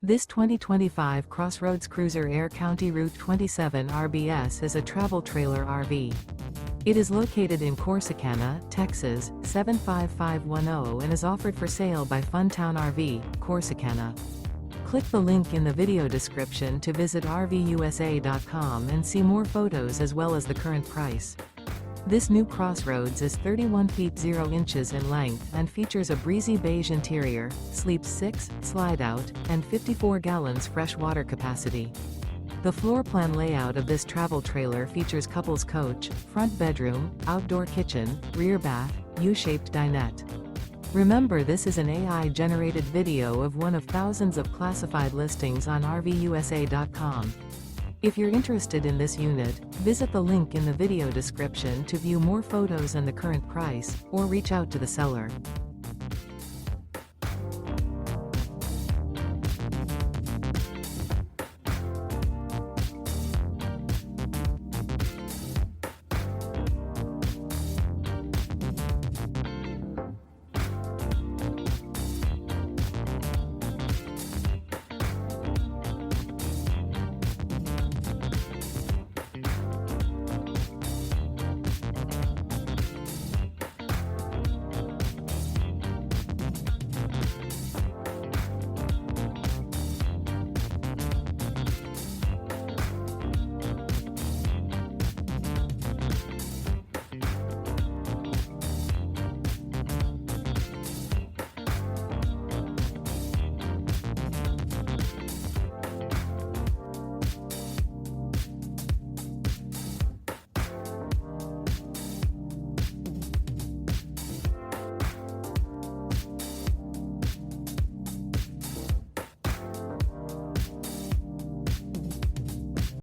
This 2025 CrossRoads Cruiser Aire CR27RBS is a travel trailer RV. It is located in Corsicana, Texas, 75510 and is offered for sale by Funtown RV, Corsicana. Click the link in the video description to visit RVUSA.com and see more photos as well as the current price. This new CrossRoads is 31 feet 0 inches in length and features a breezy beige interior, sleeps 6, slide-out, and 54 gallons fresh water capacity. The floor plan layout of this travel trailer features couples coach, front bedroom, outdoor kitchen, rear bath, U-shaped dinette. Remember, this is an AI-generated video of one of thousands of classified listings on RVUSA.com. If you're interested in this unit, visit the link in the video description to view more photos and the current price, or reach out to the seller.